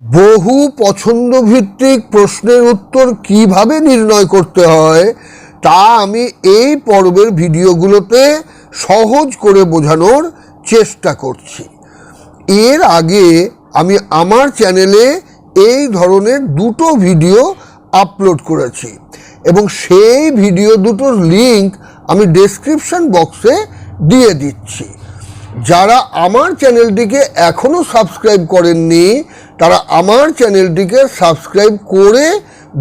বহু পছন্দ ভিত্তিক প্রশ্নের উত্তর কিভাবে নির্ণয় করতে হয় তা আমি এই পর্বের ভিডিওগুলোতে সহজ করে বোঝানোর চেষ্টা করছি। এর আগে আমি আমার চ্যানেলে এই ধরনের দুটো ভিডিও আপলোড করেছি এবং সেই ভিডিও দুটোর লিংক আমি ডেসক্রিপশন বক্সে দিয়ে দিচ্ছি। যারা আমার চ্যানেলটিকে এখনও সাবস্ক্রাইব করেননি তারা আমার চ্যানেলটিকে সাবস্ক্রাইব করে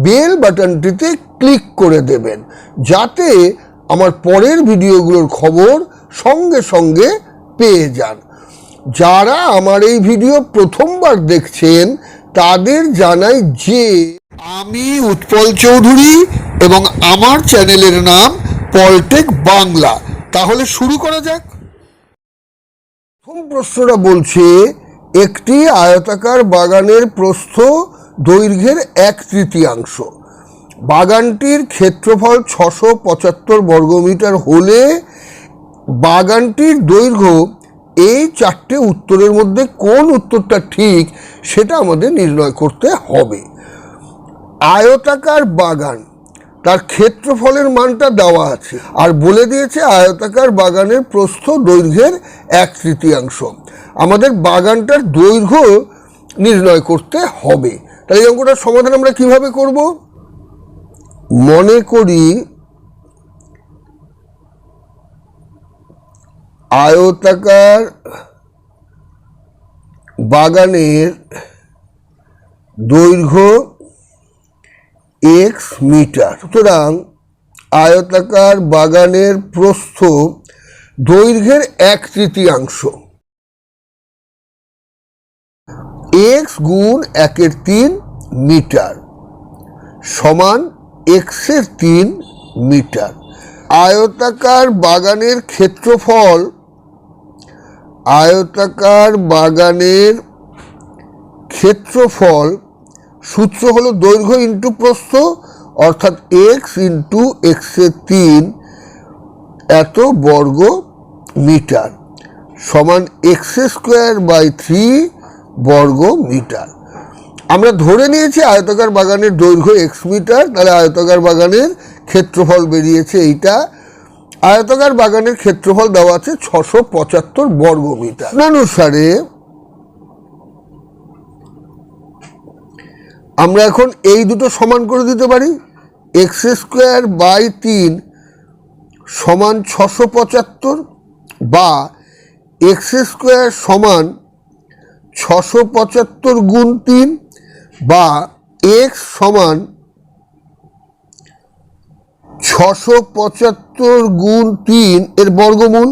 বেল বাটনটিতে ক্লিক করে দেবেন, যাতে আমার পরের ভিডিওগুলোর খবর সঙ্গে সঙ্গে পেয়ে যান। যারা আমার এই ভিডিও প্রথমবার দেখছেন তাদের জানাই যে আমি উৎপল চৌধুরী এবং আমার চ্যানেলের নাম পলটেক বাংলা। তাহলে শুরু করা যাক। প্রথম প্রশ্নটা বলছে, একটি আয়তাকার বাগানের প্রস্থ দৈর্ঘ্যের 1/3। বাগানটির ক্ষেত্রফল 675 বর্গমিটার হলে বাগানটির দৈর্ঘ্য এই চারটে উত্তরের মধ্যে কোন উত্তরটা ঠিক সেটা আমাদের নির্ণয় করতে হবে। আয়তাকার বাগান, তার ক্ষেত্রফলের মানটা দেওয়া আছে আর বলে দিয়েছে আয়তাকার বাগানের প্রস্থ দৈর্ঘ্যের 1/3। আমাদের বাগানটার দৈর্ঘ্য নির্ণয় করতে হবে। তাহলে এই অঙ্কটার সমাধান আমরা কিভাবে করব? মনে করি আয়তাকার বাগানের দৈর্ঘ্য x মিটার। সুতরাং আয়তাকার বাগানের প্রস্থ দৈর্ঘ্যের 1/3। x গুণ 1/3 মিটার সমান x-এর 3 মিটার। আয়তাকার বাগানের ক্ষেত্রফল, আয়তাকার বাগানের ক্ষেত্রফল সূত্র হলো দৈর্ঘ্য ইন্টু প্রস্থ, অর্থাৎ x ইন্টু x-এর 3 এত বর্গ মিটার সমান x²/3 বর্গ মিটার। আমরা ধরে নিয়েছি আয়তাকার বাগানের দৈর্ঘ্য x মিটার, তাহলে আয়তাকার বাগানের ক্ষেত্রফল বেরিয়েছে এইটা। আয়তাকার বাগানের ক্ষেত্রফল দেওয়া আছে 675 বর্গ মিটার। অনুসারে আমরা এখন এই দুটো সমান করে দিতে পারি। x²/3 সমান 675 বা x² সমান 675 গুণ 3 বা x সমান 675 গুণ 3 এর বর্গমূল।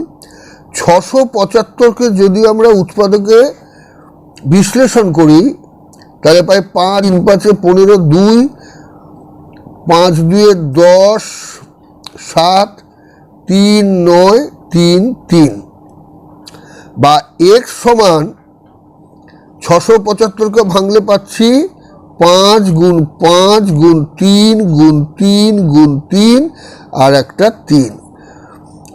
675কে যদি আমরা উৎপাদকে বিশ্লেষণ করি তাহলে পাই 5 3 5 15 2 5 2 10 7 3 9 3 3 বা x সমান 675কে ভাঙলে পাচ্ছি 5 গুণ 5 গুণ 3 গুণ 3 গুণ 3 আর একটা 3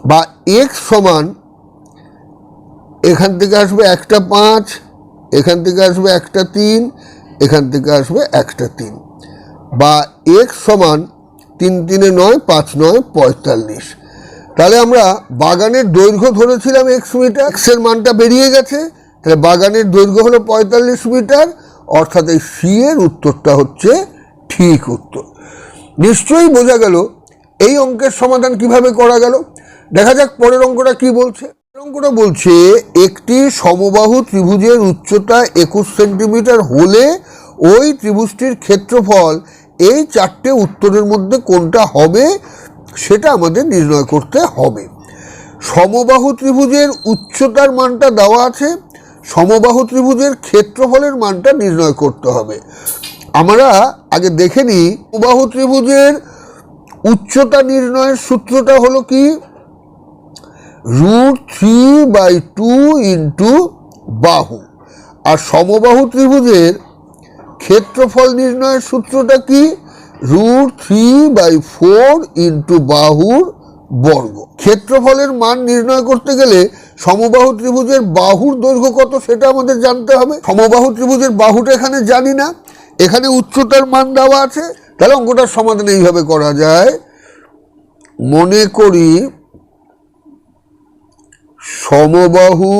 বা x সমান এখান থেকে আসবে একটা 5, এখান থেকে আসবে একটা 3, এখান থেকে আসবে একটা 3 বা x সমান 3 3 9 5 9 45। তাহলে আমরা বাগানের দৈর্ঘ্য ধরেছিলাম x মিটার, x এর মানটা বেরিয়ে গেছে, তাহলে বাগানের দৈর্ঘ্য হলো 45 মিটার, অর্থাৎ এই সি এর উত্তরটা হচ্ছে ঠিক উত্তর। নিশ্চয়ই বোঝা গেল এই অঙ্কের সমাধান কিভাবে করা গেল। দেখা যাক পরের অঙ্কটা কি বলছে। অঙ্কটা বলছে একটি সমবাহু ত্রিভুজের উচ্চতা 21 সেন্টিমিটার হলে ওই ত্রিভুজটির ক্ষেত্রফল এই চারটে উত্তরের মধ্যে কোনটা হবে সেটা আমাদের নির্ণয় করতে হবে। সমবাহু ত্রিভুজের উচ্চতার মানটা দেওয়া আছে, সমবাহু ত্রিভুজের ক্ষেত্রফলের মানটা নির্ণয় করতে হবে। আমরা আগে দেখে নিই সমবাহু ত্রিভুজের উচ্চতা নির্ণয়ের সূত্রটা হলো কি, √3/2 ইন্টু বাহু। আর সমবাহু ত্রিভুজের ক্ষেত্রফল নির্ণয়ের সূত্রটা কি, √3/4 ইন্টু বাহুর বর্গ। ক্ষেত্রফলের মান নির্ণয় করতে গেলে সমবাহু ত্রিভুজের বাহুর দৈর্ঘ্য কত সেটা আমাদের জানতে হবে। সমবাহু ত্রিভুজের বাহুটা এখানে জানি না, এখানে উচ্চতার মান দেওয়া আছে। তাহলে অঙ্কটার সমাধান এইভাবে করা যায়। মনে করি সমবাহু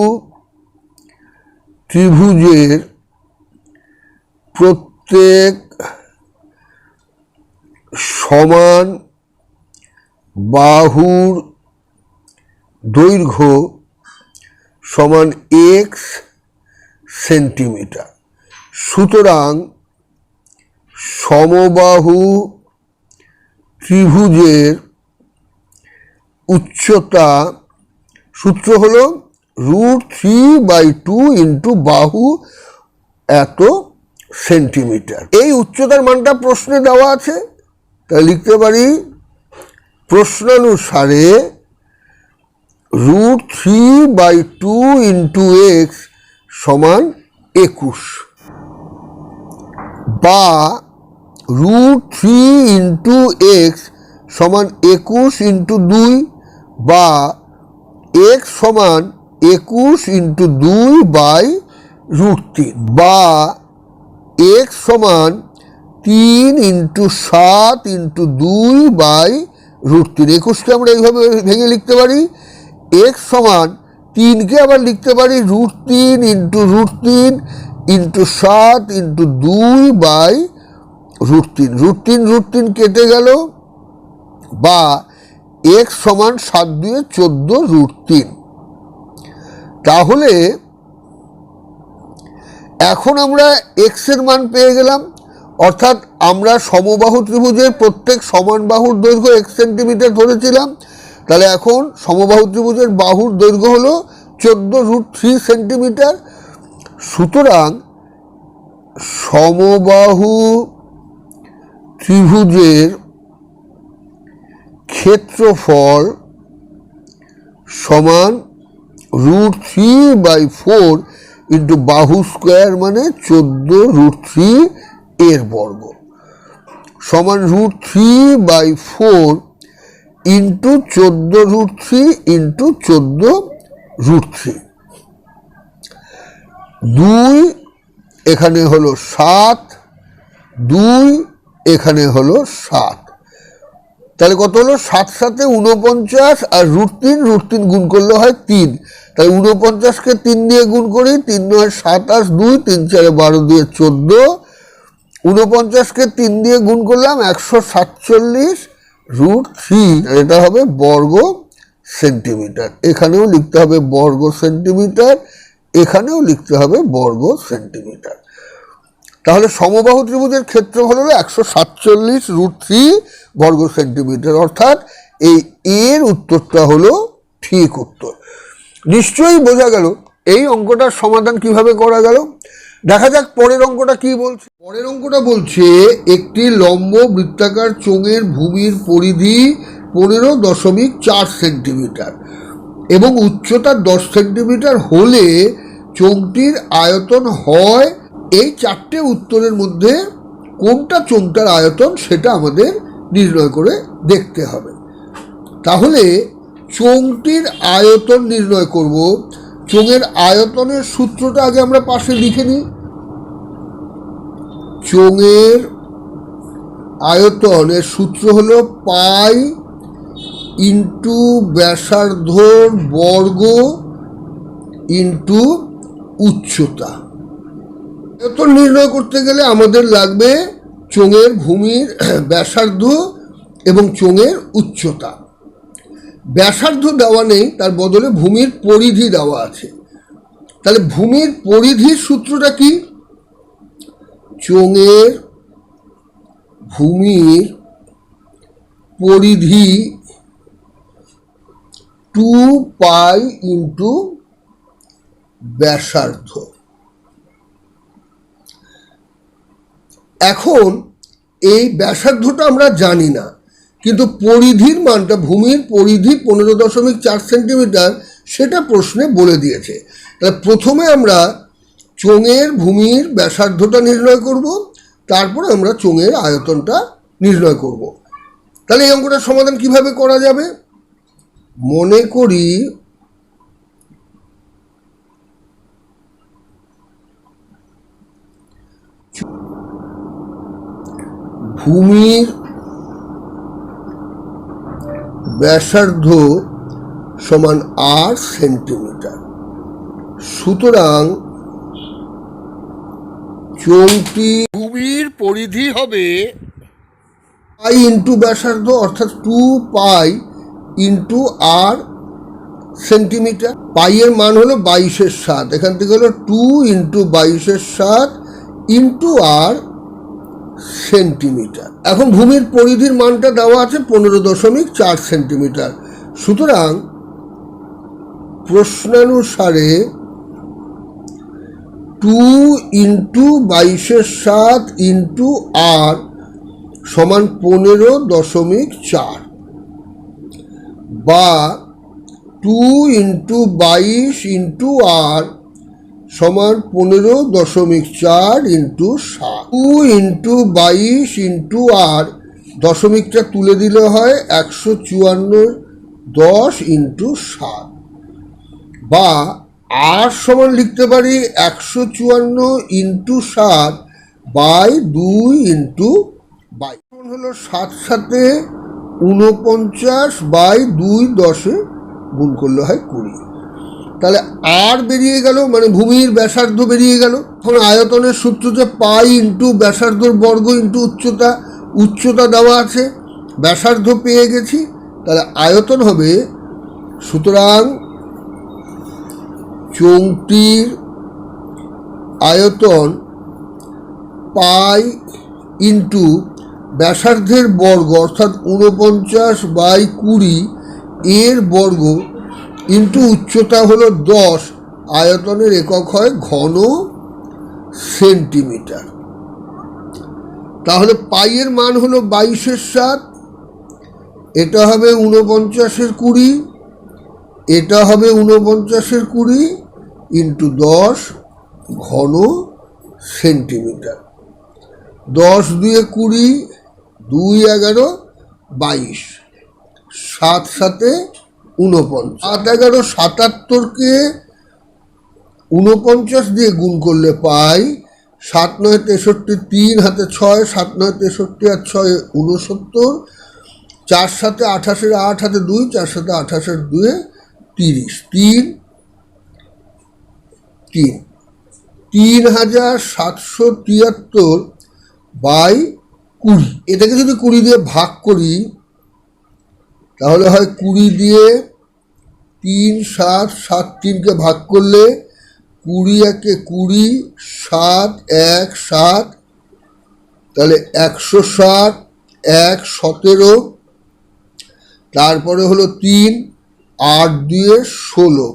ত্রিভুজের প্রত্যেক সমান বাহুর দৈর্ঘ্য সমান x সেন্টিমিটার। সুতরাং সমবাহু ত্রিভুজের উচ্চতা সূত্র হলো √3/2 ইন্টু বাহু এত সেন্টিমিটার। এই উচ্চতার মানটা প্রশ্নে দেওয়া আছে, তাই লিখতে পারি প্রশ্নানুসারে √3/2 ইন্টু x সমান 21, বা √3 ইন্টু x সমান 21 ইন্টু 2, বা x সমান 21 ইন্টু 2/√3, বা x সমান 3 ইন্টু 7 ইন্টু 2/√3। 21কে আমরা এইভাবে ভেঙে লিখতে পারি। x সমান 3কে আবার লিখতে পারি √3 ইন্টু √3 ইন্টু 7 ইন্টু 2/√3। √3 কেটে গেল, বা x সমান 7 2 14 √3। তাহলে এখন আমরা x এর মান পেয়ে গেলাম, অর্থাৎ আমরা সমবাহু ত্রিভুজের প্রত্যেক সমান বাহুর দৈর্ঘ্য x সেন্টিমিটার ধরেছিলাম। তাহলে এখন সমবাহু ত্রিভুজের বাহুর দৈর্ঘ্য হলো 14√3 সেন্টিমিটার। সুতরাং সমবাহু ত্রিভুজের ক্ষেত্রফল সমান √3/4 ইন্টু বাহু স্কোয়ার মানে 14√3 এর বর্গ সমান √3/4 ইন্টু 14√3 ইন্টু 14√3। 2 এখানে হলো 7, 2 এখানে হলো 7। তাহলে কত হলো? 7 7 49, আর √3 গুণ করলে হয় 3। তাই 49কে 3 দিয়ে গুণ করি, 3 9 27 2, 3 4 12 দিয়ে 14। 49কে 3 দিয়ে গুণ করলাম 147 √3, এটা হবে বর্গ সেন্টিমিটার। এখানেও লিখতে হবে বর্গ সেন্টিমিটার, এখানেও লিখতে হবে বর্গ সেন্টিমিটার। তাহলে সমবাহু ত্রিভুজের ক্ষেত্রফল হলো 147 √3 বর্গ সেন্টিমিটার, অর্থাৎ এই এর উত্তরটা হলো ঠিক উত্তর। নিশ্চয়ই বোঝা গেল এই অঙ্কটার সমাধান কিভাবে করা গেল। দেখা যাক পরের অঙ্কটা কি বলছে। পরের অঙ্কটা বলছে একটি লম্ব বৃত্তাকার চোঙের ভূমির পরিধি 15.4 সেন্টিমিটার এবং উচ্চতা 10 সেন্টিমিটার হলে চোঙটির আয়তন হয়। এই 4টে উত্তরের মধ্যে কোনটা চোঙটার আয়তন সেটা আমাদের নির্ণয় করে দেখতে হবে। তাহলে চোঙটির আয়তন নির্ণয় করব। চোঙের আয়তনের সূত্রটা আগে আমরা পাশে লিখে নিই। চোঙের আয়তনের সূত্র হলো পাই ইন্টু ব্যাসার্ধর বর্গ ইন্টু উচ্চতা। আয়তন নির্ণয় করতে গেলে আমাদের লাগবে চোঙের ভূমির ব্যাসার্ধ এবং চোঙের উচ্চতা। ব্যাসার্ধ দেওয়া নেই, তার বদলে ভূমির পরিধি দেওয়া আছে। তাহলে ভূমির পরিধির সূত্রটা কি? চোঙের ভূমির পরিধি 2π ইন্টু ব্যাসার্ধ। এখন এই ব্যাসার্ধটা আমরা জানি না, কিন্তু পরিধির মানটা, ভূমির পরিধি 15.4 সেন্টিমিটার, সেটা প্রশ্নে বলে দিয়েছে। তাহলে প্রথমে আমরা চোঙের ভূমির ব্যাসার্ধটা নির্ণয় করব, তারপরে আমরা চোঙের আয়তনটা নির্ণয় করব। তাহলে এই অঙ্কটার সমাধান কিভাবে করা যাবে? মনে করি ভূমির ব্যাসার্ধ সমান 8 সেন্টিমিটার। সুতরাং চোঙটি ভূমির পরিধি হবে পাই ইন্টু ব্যাসার্ধ, অর্থাৎ 2 পাই ইন্টু আর সেন্টিমিটার। পাইয়ের মান হলো 22/7, এখান থেকে হলো 2 ইন্টু 22/7 ইন্টু আর সেন্টিমিটার। এখন ভূমির পরিধির মানটা দেওয়া আছে 15.4 সেন্টিমিটার। সুতরাং প্রশ্নানুসারে 2 ইন্টু 22/7 ইন্টু আর সমান 15.4, বা 2 ইন্টু 22 ইন্টু আর সমান 15.4 ইন্টু 7। 2 ইন্টু 22 ইন্টু আর দশমিকটা তুলে দিলে হয় 154, 10 ইন্টু 7, বা আর সমান লিখতে পারি 154 ইন্টু 7 বাই 2 ইন্টু 22 হলো 7 7 49 বাই 2 10 গুণ করলে হয় 20। তাহলে আর বেরিয়ে গেল, মানে ভূমির ব্যাসার্ধ বেরিয়ে গেল। এখন আয়তনের সূত্র যে পাই ইন্টু ব্যাসার্ধর বর্গ ইন্টু উচ্চতা, উচ্চতা দেওয়া আছে, ব্যাসার্ধ পেয়ে গেছি, তাহলে আয়তন হবে, সুতরাং চোঙটির আয়তন পাই ইন্টু ব্যাসার্ধের বর্গ অর্থাৎ 49/20 এর বর্গ ইন্টু উচ্চতা হলো 10, আয়তনের একক হয় ঘন সেন্টিমিটার। তাহলে পাইয়ের মান হলো 22/7, এটা হবে 49/20, এটা হবে 49/20 ইন্টু 10 ঘন সেন্টিমিটার। 10 2 20, 2 11 22, 7 7 49, 7 11 77কে 49 দিয়ে গুণ করলে পাই 7 9 63, 3 হাতে 6, 7 9 63 আর 6 69, 4 7 28, 8 হাতে 2, 4 7 28, 2 30, 3 3 3773 বাই 20। এটাকে যদি 20 দিয়ে ভাগ করি তাহলে হয় 20 দিয়ে 3 7 7 3কে ভাগ করলে 20 1 20, 7 1 7, তাহলে 160, 1 17, তারপরে হলো 3 8 2 16,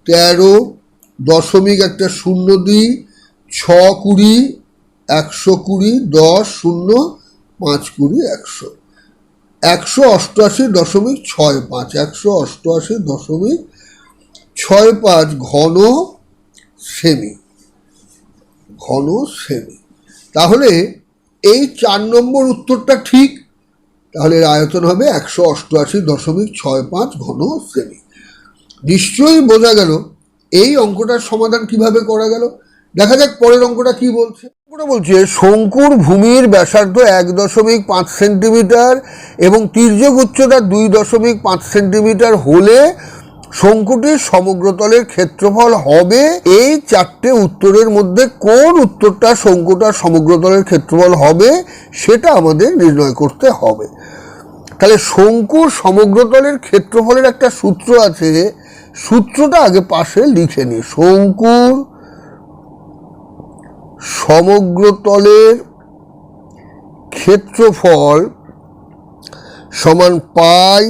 13 দশমিক একটা শূন্য দিই, 6 20, 120, 10 0 5 20 100, 188.65, 188.65 ঘন সেমি, ঘন সেমি। তাহলে এই 4 নম্বর উত্তরটা ঠিক। তাহলে এর আয়তন হবে 188.65 ঘন সেমি। নিশ্চয়ই বোঝা গেল এই অঙ্কটার সমাধান কিভাবে করা গেল। দেখা যাক পরের অঙ্কটা কি বলছে। অঙ্কটা বলছে শঙ্কুর ভূমির ব্যাসার্ধ 1.5 সেন্টিমিটার এবং তির্যক উচ্চতা 2.5 সেন্টিমিটার হলে শঙ্কুটির সমগ্রতলের ক্ষেত্রফল হবে। এই 4টে উত্তরের মধ্যে কোন উত্তরটা শঙ্কুটার সমগ্রতলের ক্ষেত্রফল হবে সেটা আমাদের নির্ণয় করতে হবে। তাহলে শঙ্কুর সমগ্রতলের ক্ষেত্রফলের একটা সূত্র আছে, সূত্রটা আগে পাশে লিখে নিই। শঙ্কুর সমগ্রতলের ক্ষেত্রফল সমান পাই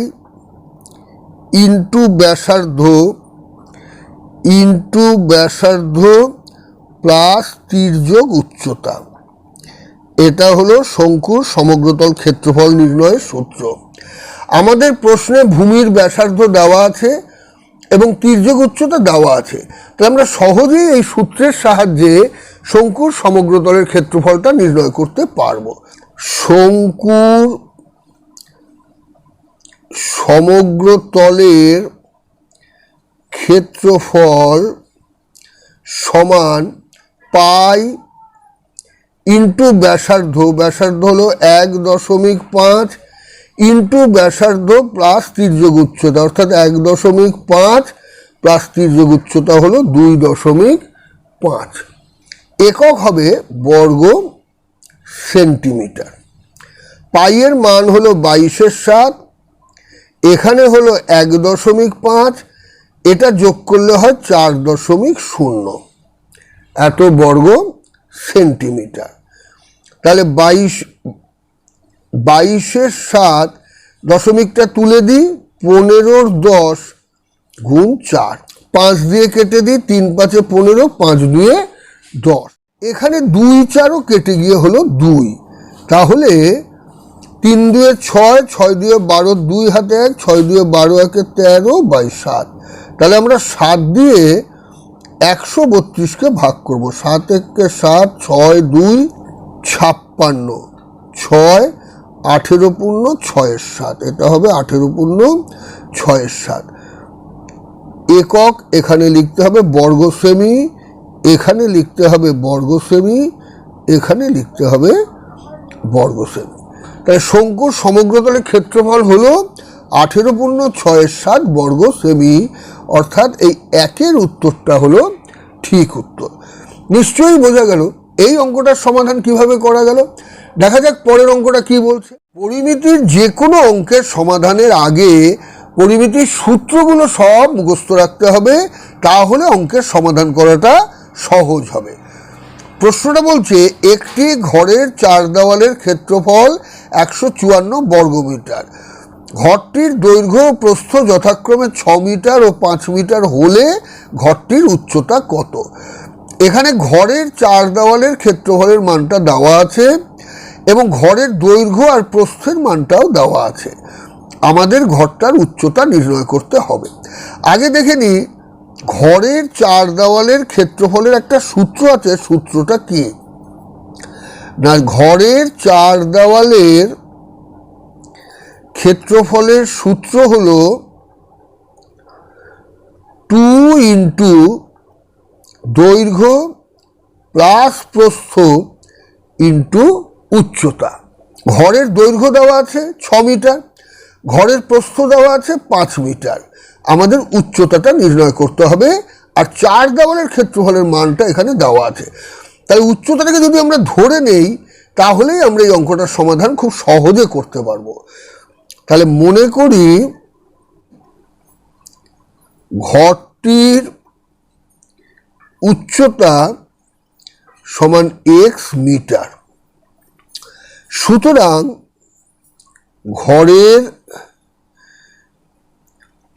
ইন্টু ব্যাসার্ধ প্লাস তির্যক উচ্চতা। এটা হলো শঙ্কুর সমগ্রতল ক্ষেত্রফল নির্ণয়ের সূত্র। আমাদের প্রশ্নে ভূমির ব্যাসার্ধ দেওয়া আছে এবং তির্যক উচ্চতা দেওয়া আছে, তাহলে আমরা সহজেই এই সূত্রের সাহায্যে শঙ্কুর সমগ্রতলের ক্ষেত্রফলটা নির্ণয় করতে পারবো। শঙ্কুর সমগ্র তলের ক্ষেত্রফল সমান পাই ইন্টু ব্যাসার্ধ, ব্যাসার্ধ হলো 1.5 ইন্টু ব্যাসার্ধ প্লাস তির্যক উচ্চতা, অর্থাৎ 1.5 প্লাস তির্যক উচ্চতা হলো 2.5। একক হবে বর্গ সেন্টিমিটার। পাইয়ের মান হলো 22/7, এখানে হলো 1.5, এটা যোগ করলে হয় 4.0, এত বর্গ সেন্টিমিটার। তাহলে 22/7 দশমিকটা তুলে দিই, 15/10 গুণ 4, 5 দিয়ে কেটে দিই, 3 5 15, 5 2 10। এখানে 2 4ও কেটে গিয়ে হলো 2, তাহলে 3 2 6, 6 2 12, 2 হাতে 1, 6 2 12 1 13/7। তাহলে আমরা 7 দিয়ে 132কে ভাগ করব। 7 1 7, 6 2 56, 6 18 পূর্ণ 6/7, এটা হবে 18 পূর্ণ 6/7। একক এখানে লিখতে হবে বর্গ সেমি, এখানে লিখতে হবে বর্গ সেমি, এখানে লিখতে হবে বর্গ সেমি। তাই শঙ্কুর সমগ্রতলের ক্ষেত্রফল হলো 18 পূর্ণ 6/7 বর্গ সেমি, অর্থাৎ এই একের উত্তরটা হলো ঠিক উত্তর। নিশ্চয়ই বোঝা গেল এই অঙ্কটার সমাধান কিভাবে করা গেল। দেখা যাক পরের অঙ্কটা কি বলছে। পরিমিতির যে কোনো অঙ্কের সমাধানের আগে পরিমিতির সূত্রগুলো সব মুখস্থ রাখতে হবে, তাহলে অঙ্কের সমাধান করাটা সহজ হবে। প্রশ্নটা বলছে একটি ঘরের 4 দেওয়ালের ক্ষেত্রফল 154 বর্গমিটার। ঘরটির দৈর্ঘ্য ও প্রস্থ যথাক্রমে 6 মিটার ও 5 মিটার হলে ঘরটির উচ্চতা কত? এখানে ঘরের 4 দেওয়ালের ক্ষেত্রফলের মানটা দেওয়া আছে এবং ঘরের দৈর্ঘ্য আর প্রস্থের মানটাও দেওয়া আছে। আমাদের ঘরটার উচ্চতা নির্ণয় করতে হবে। আগে দেখে নিই ঘরের 4 দেওয়ালের ক্ষেত্রফলের একটা সূত্র আছে। সূত্রটা কি না, ঘরের 4 দেওয়ালের ক্ষেত্রফলের সূত্র হলো 2 ইন্টু দৈর্ঘ্য প্লাস প্রস্থ ইন্টু উচ্চতা। ঘরের দৈর্ঘ্য দেওয়া আছে 6 মিটার, ঘরের প্রস্থ দেওয়া আছে 5 মিটার। আমাদের উচ্চতাটা নির্ণয় করতে হবে, আর 4 দেওয়ালের ক্ষেত্রফলের মানটা এখানে দেওয়া আছে। তাই উচ্চতাটাকে যদি আমরা ধরে নেই, তাহলেই আমরা এই অঙ্কটার সমাধান খুব সহজে করতে পারবো। তাহলে মনে করি ঘরটির উচ্চতা সমান x মিটার। সুতরাং ঘরের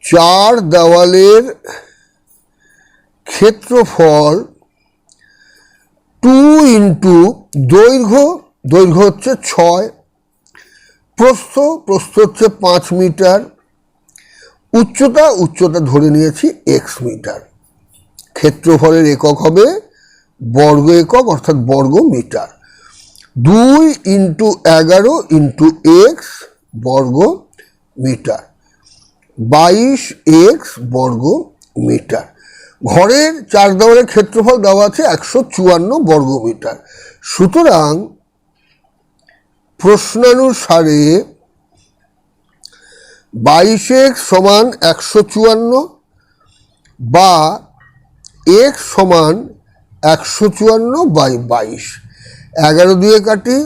4 দেওয়ালের ক্ষেত্রফল 2 ইন্টু দৈর্ঘ্য, দৈর্ঘ্য হচ্ছে 6, প্রস্থ, প্রস্থ হচ্ছে 5 মিটার, উচ্চতা, উচ্চতা ধরে নিয়েছি x মিটার। ক্ষেত্রফলের একক হবে বর্গ একক, অর্থাৎ বর্গ মিটার। 2 ইন্টু 11 ইন্টু x বর্গ মিটার, 22x বর্গ মিটার। ঘরের 4 দেওয়ালের ক্ষেত্রফল দেওয়া আছে 154 বর্গ মিটার। সুতরাং প্রশ্নানুসারে 22x সমান 154 বা x সমান 154/22, 11 দিয়ে কাটি,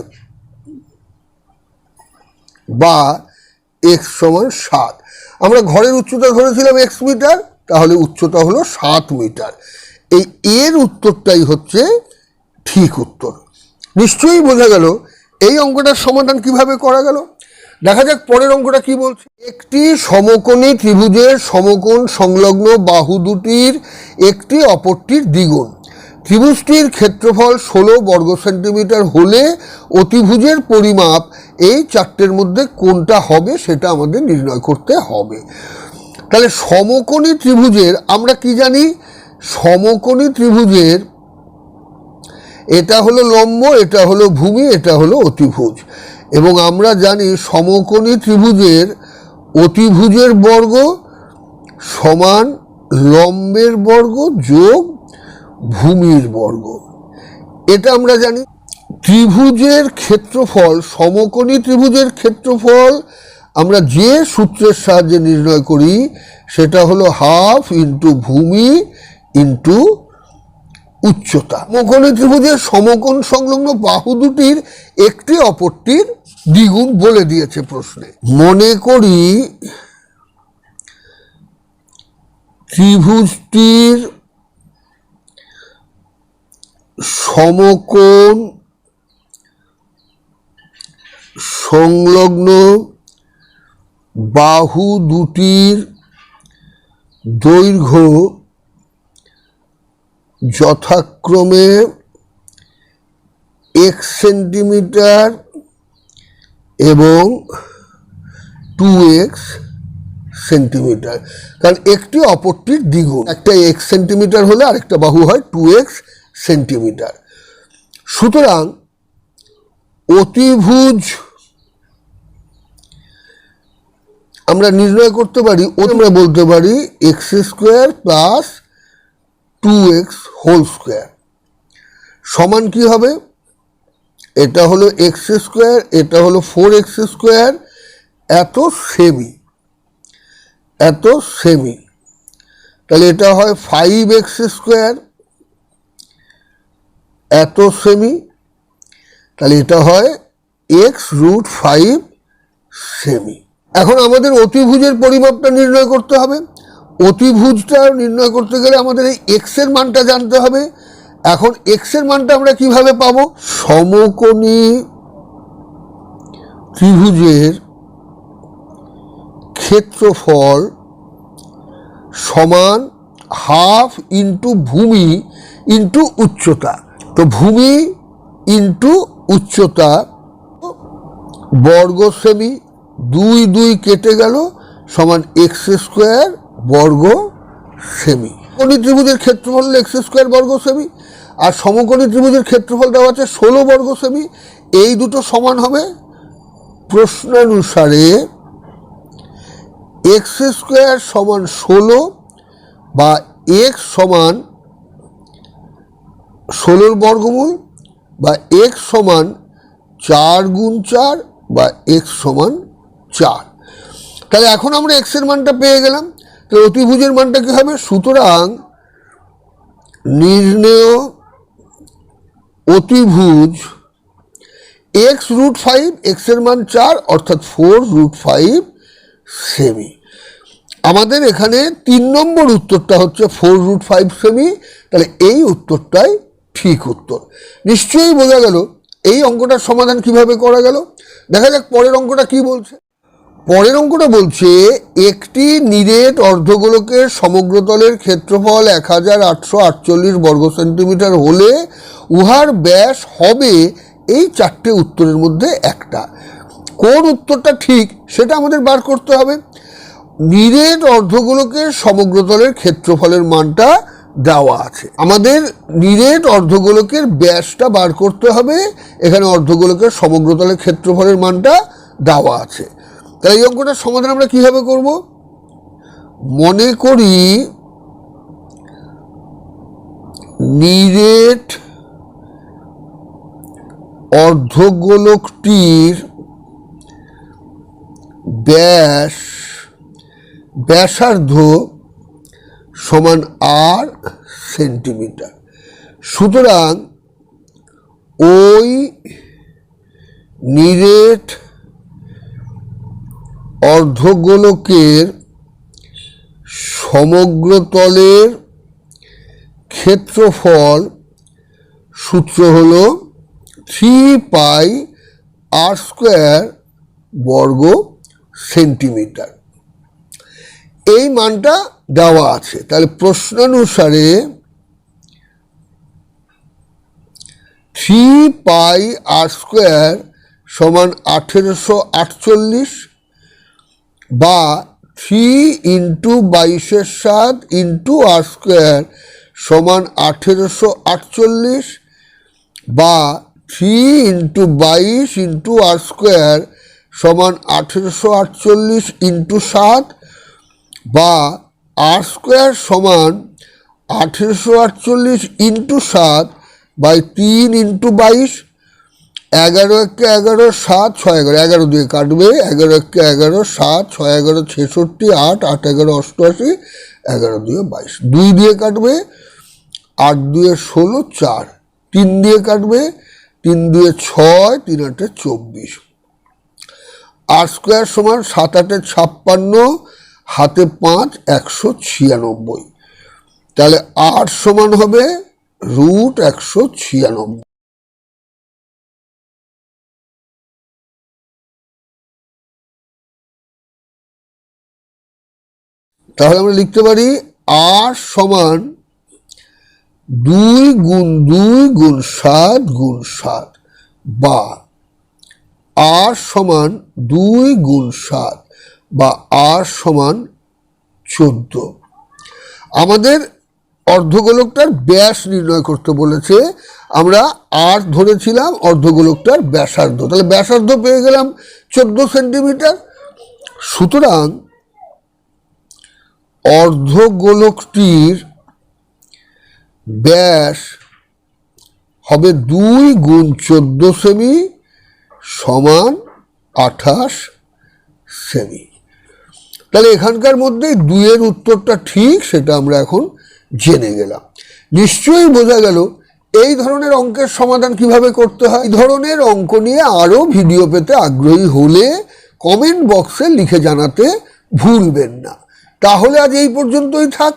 বা x সমান 7। আমরা ঘরের উচ্চতা ধরেছিলাম x মিটার, তাহলে উচ্চতা হলো 7 মিটার। এই এর উত্তরটাই হচ্ছে ঠিক উত্তর। নিশ্চয়ই বোঝা গেল এই অঙ্কটার সমাধান কিভাবে করা গেল। দেখা যাক পরের অঙ্কটা কি বলছে। একটি সমকোণী ত্রিভুজের সমকোণ সংলগ্ন বাহু দুটির একটি অপরটির দ্বিগুণ। ত্রিভুজটির ক্ষেত্রফল 16 বর্গ সেন্টিমিটার হলে অতিভুজের পরিমাপ এই 4টের মধ্যে কোনটা হবে সেটা আমাদের নির্ণয় করতে হবে। তাহলে সমকোণী ত্রিভুজের আমরা কি জানি? সমকোণী ত্রিভুজের এটা হলো লম্ব, এটা হলো ভূমি, এটা হলো অতিভুজ। এবং আমরা জানি সমকোণী ত্রিভুজের অতিভুজের বর্গ সমান লম্বের বর্গ যোগ ভূমির বর্গ। এটা আমরা জানি। ত্রিভুজের ক্ষেত্রফল, সমকোণী ত্রিভুজের ক্ষেত্রফল আমরা যে সূত্রের সাহায্যে নির্ণয় করি সেটা হলো হাফ ইন্টু ভূমি ইন্টু উচ্চতা। সমকোণী ত্রিভুজের সমকোণ সংলগ্ন বাহু দুটির একটি অপরটির দ্বিগুণ বলে দিয়েছে প্রশ্নে। মনে করি ত্রিভুজটির সমকোণ সংলগ্ন বাহু দুটির দৈর্ঘ্য যথাক্রমে 1 সেন্টিমিটার এবং 2x সেন্টিমিটার, কারণ একটি অপরটির দ্বিগুণ। একটা 1 সেন্টিমিটার হলে আরেকটা বাহু হয় 2x সেন্টিমিটার। সুতরাং অতিভুজ আমরা নির্ণয় করতে পারি, আমরা বলতে পারি x² plus 2x whole square সমান কি হবে? এটা হলো x², এটা হলো 4x², এত সেমি, তাহলে এটা হয় 5x², এত সেমি, তাহলে এটা হয় x√5 সেমি। এখন আমাদের অতিভুজের পরিমাপটা নির্ণয় করতে হবে। অতিভুজটা নির্ণয় করতে গেলে আমাদের এই x এর মানটা জানতে হবে। এখন x এর মানটা আমরা কিভাবে পাবো? সমকোণী ত্রিভুজের ক্ষেত্রফল সমান হাফ ইন্টু ভূমি ইন্টু উচ্চতা। তো ভূমি ইন্টু উচ্চতা বর্গ সেমি, 2 কেটে গেল সমান x² বর্গ সেমি। সমকোণী ত্রিভুজের ক্ষেত্রফল হলো x² বর্গ সেমি, আর সমকোণী ত্রিভুজের ক্ষেত্রফল দেওয়া আছে 16 বর্গ সেমি। এই দুটো সমান হবে প্রশ্নানুসারে x² সমান 16 বা x সমান 16 বর্গমূল, বা x সমান 4 গুণ 4 বা x সমান 4। তাহলে এখন আমরা x এর মানটা পেয়ে গেলাম। তাহলে অতিভুজের মানটা কি হবে? সুতরাং নির্ণেয় অতিভুজ x√5, x এর মান 4 অর্থাৎ 4√5 সেমি। আমাদের এখানে 3 নম্বর উত্তরটা হচ্ছে 4√5 সেমি। তাহলে এই উত্তরটাই ঠিক উত্তর। নিশ্চয়ই বোঝা গেল এই অঙ্কটার সমাধান কিভাবে করা গেল। দেখা যাক পরের অঙ্কটা কি বলছে। পরের অঙ্কটা বলছে একটি নিরেট অর্ধগোলকের সমগ্রতলের ক্ষেত্রফল 1848 বর্গ সেন্টিমিটার হলে উহার ব্যাস হবে এই 4টে উত্তরের মধ্যে একটা। কোন উত্তরটা ঠিক সেটা আমাদের বার করতে হবে। নিরেট অর্ধগোলকের সমগ্রতলের ক্ষেত্রফলের মানটা দেওয়া আছে, আমাদের নিরেট অর্ধগোলকের ব্যাসটা বার করতে হবে। এখানে অর্ধগোলকের সমগ্রতলের ক্ষেত্রফলের মানটা দেওয়া আছে। তাহলে এই অঙ্কটার সমাধান আমরা কিভাবে করব? মনে করি নিরেট অর্ধগোলকটির ব্যাসার্ধ সমান r সেন্টিমিটার। সুতরাং ওই নিরেট অর্ধগোলকের সমগ্রতলের ক্ষেত্রফল সূত্র হলো 3πr² বর্গ সেন্টিমিটার। এই মানটা দেওয়া আছে। তাহলে প্রশ্নানুসারে 3πr² সমান 1848 বা 3 × 22⁷ × r² সমান 1848 বা 3 × 22 × r² সমান 1848 ইন্টু 7 বা আর স্কোয়ার সমান 1848 ইন্টু 7 বাই 3 ইন্টু 22। 11 একে 11, 7 6 11, 11 দিয়ে কাটবে, 11 একে 11, 7 6 11 66, 8 8 11 88, 11 দিয়ে 22, 2 দিয়ে কাটবে, 8 দিয়ে 16, 4, 3 দিয়ে কাটবে, 3 দিয়ে 6, 3 8 24। আর স্কোয়ার সমান 7 8 56, হাতে 5 196। তাহলে আর সমান হবে √196। তাহলে আমরা লিখতে পারি আর সমান 2 গুণ 2 গুণ 7 গুণ 7 বা আর সমান 2 গুণ 7 বা আর সমান 14। আমাদের অর্ধগোলকটার ব্যাস নির্ণয় করতে বলেছে, আমরা আর ধরেছিলাম অর্ধগোলকটার ব্যাসার্ধ, তাহলে ব্যাসার্ধ পেয়ে গেলাম 14 সেন্টিমিটার। সুতরাং অর্ধগোলকটির ব্যাস হবে 2 গুণ 14 সেমি সমান 28 সেমি। তাহলে এখানকার মধ্যেই 2 এর উত্তরটা ঠিক, সেটা আমরা এখন জেনে গেলাম। নিশ্চয়ই বোঝা গেল এই ধরনের অঙ্কের সমাধান কিভাবে করতে হয়। এই ধরনের অঙ্ক নিয়ে আরও ভিডিও পেতে আগ্রহী হলে কমেন্ট বক্সে লিখে জানাতে ভুলবেন না। তাহলে আজ এই পর্যন্তই থাক।